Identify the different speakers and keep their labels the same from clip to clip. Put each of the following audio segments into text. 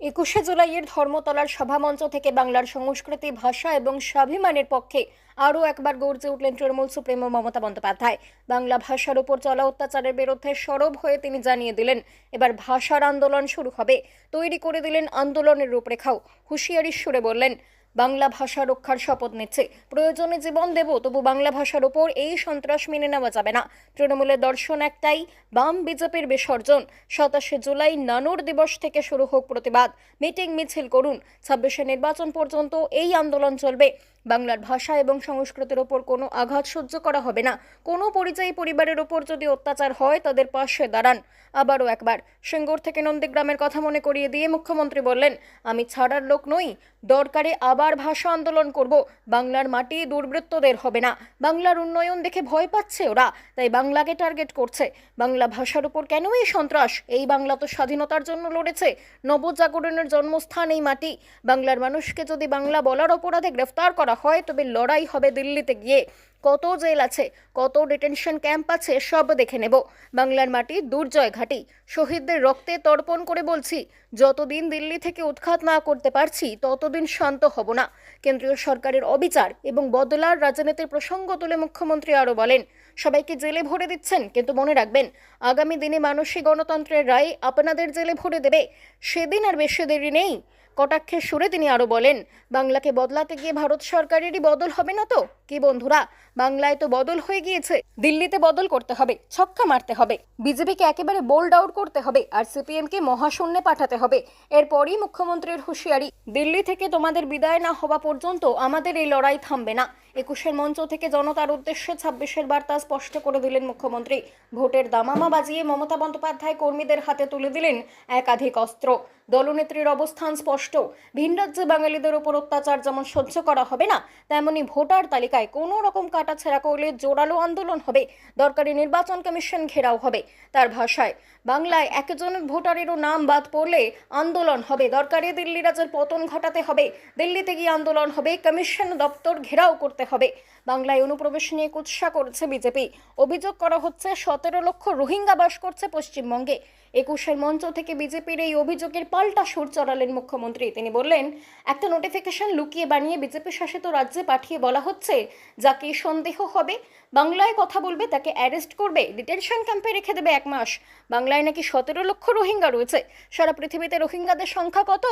Speaker 1: একুশে জুলাইয়ের ধর্মতলার সভামঞ্চ থেকে বাংলার সংস্কৃতি, ভাষা এবং স্বাভিমানের পক্ষে আরও একবার গর্জে উঠলেন তৃণমূল সুপ্রিমো মমতা বন্দ্যোপাধ্যায়। বাংলা ভাষার উপর চলা অত্যাচারের বিরুদ্ধে সরব হয়ে তিনি জানিয়ে দিলেন, এবার ভাষার আন্দোলন শুরু হবে। তৈরি করে দিলেন আন্দোলনের রূপরেখাও। হুঁশিয়ারির সুরে বললেন, বাংলা ভাষা রক্ষার শপথ নিচ্ছে, প্রয়োজনে জীবন দেব, তবু বাংলা ভাষার ওপর এই সন্ত্রাস মেনে নেওয়া যাবে না। তৃণমূলের দর্শন একটাই, বাম বিজেপির বিসর্জন। 27শে জুলাই নানুর দিবস থেকে শুরু হোক প্রতিবাদ, মিটিং মিছিল করুন, 26শে নির্বাচন পর্যন্ত এই আন্দোলন চলবে। বাংলার ভাষা এবং সংস্কৃতির ওপর কোনো আঘাত সহ্য করা হবে না। কোনো পরিযায়ী পরিবারের ওপর যদি অত্যাচার হয়, তাদের পাশে দাঁড়ান। আবারও একবার সিঙ্গুর থেকে নন্দীগ্রামের কথা মনে করিয়ে দিয়ে মুখ্যমন্ত্রী বললেন, আমি ছাড়ার লোক নই, দরকারে আবার ভাষা আন্দোলন করব। বাংলার মাটি দুর্বৃত্তদের হবে না। বাংলার উন্নয়ন দেখে ভয় পাচ্ছে ওরা, তাই বাংলাকে টার্গেট করছে। বাংলা ভাষার উপর কেন এই সন্ত্রাস? এই বাংলা তো স্বাধীনতার জন্য লড়েছে, নবজাগরণের জন্মস্থান এই মাটি। বাংলার মানুষকে যদি বাংলা বলার অপরাধে গ্রেফতার করা হয়, তবে লড়াই হবে দিল্লিতে গিয়ে। কত জেল আছে, কত ডিটেনশন ক্যাম্প আছে, সব দেখে নেব। বাংলার মাটি দুর্জয় ঘাঁটি, শহীদদের রক্তে তর্পণ করে বলছি, যতদিন দিল্লি থেকে উৎখাত না করতে পারছি, ততদিন শান্ত হব না। কেন্দ্রীয় সরকারের অবিচার এবং বদলার রাজনীতির প্রসঙ্গ তুলে মুখ্যমন্ত্রী আরও বলেন, সবাইকে জেলে ভরে দিচ্ছেন, কিন্তু মনে রাখবেন, আগামী দিনে মানুষই গণতন্ত্রের রায় আপনাদের জেলে ভরে দেবে। সেদিন আর বেশি দেরি নেই। কটাক্ষের সুরে তিনি আরও বলেন, বাংলাকে বদলাতে গিয়ে ভারত সরকারেরই বদল হবে না তো কি বন্ধুরা? বাংলায় তো বদল হয়ে গিয়েছে, দিল্লিতে বদল করতে হবে, ছক্কা মারতে হবে, বিজেপিকে একেবারে বোল্ড আউট করতে হবে, আর সিপিএমকে মহাশূন্যে পাঠাতে হবে। এরপরই মুখ্যমন্ত্রীর হুঁশিয়ারি, দিল্লি থেকে তোমাদের বিদায় না হওয়া পর্যন্ত আমাদের এই লড়াই থামবে না। 21-এর মঞ্চ থেকে জনতার উদ্দেশ্যে 26-এর বার্তা স্পষ্ট করে দিলেন মুখ্যমন্ত্রী। ভোটের দামামা বাজিয়ে মমতা বন্দ্যোপাধ্যায় কর্মীদের হাতে তুলে দিলেন একাধিক অস্ত্র। দলনেত্রীর অবস্থান স্পষ্ট, ভিন রাজ্যে বাঙালিদের উপর অত্যাচার যেমন সহ্য করা হবে না, তেমনি ভোটার তালিকায় কোনো রকম কাটাছেঁড়া করলে জোরালো আন্দোলন হবে। দরকারি নির্বাচন কমিশন ঘেরাও হবে। তার ভাষায়, বাংলায় একজন ভোটারেরও নাম বাদ পড়লে আন্দোলন হবে। দরকারি দিল্লি রাজ্যের পতন ঘটাতে হবে, দিল্লিতে গিয়ে আন্দোলন হবে, কমিশন দপ্তর ঘেরাও করতে হবে। বাংলায় অনুপ্রবেশ নিয়ে কুৎসা করছে বিজেপি। অভিযোগ করা হচ্ছে 17 লক্ষ রোহিঙ্গা বাস করছে পশ্চিমবঙ্গে। 21-এর মঞ্চ থেকে বিজেপির এই অভিযোগের পাল্টা সুর চড়ালেন মুখ্যমন্ত্রী। তিনি বললেন, একটা নোটিফিকেশন লুকিয়ে বানিয়ে বিজেপি শাসিত রাজ্যে পাঠিয়ে বলা হচ্ছে, যাকে সন্দেহ হবে, বাংলায় কথা বলবে, তাকে অ্যারেস্ট করবে, ডিটেনশন ক্যাম্পে রেখে দেবে 1 মাস। বাংলায় নাকি 17 লক্ষ রোহিঙ্গা রয়েছে। সারা পৃথিবীতে রোহিঙ্গাদের সংখ্যা কত?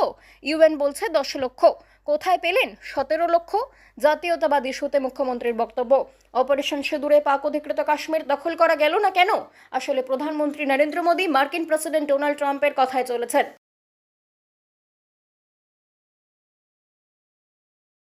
Speaker 1: ইউএন বলছে 10 লক্ষ। কোথায় পেলেন 17 লক্ষ? জাতীয়তাবাদী ইস্যুতে মুখ্যমন্ত্রীর বক্তব্য, অপারেশন সিঁদুরে পাক অধিকৃত কাশ্মীর দখল করা গেল না কেন? আসলে প্রধানমন্ত্রী নরেন্দ্র মোদী মার্কিন প্রেসিডেন্ট ডোনাল্ড ট্রাম্পের কথায় চলেছেন।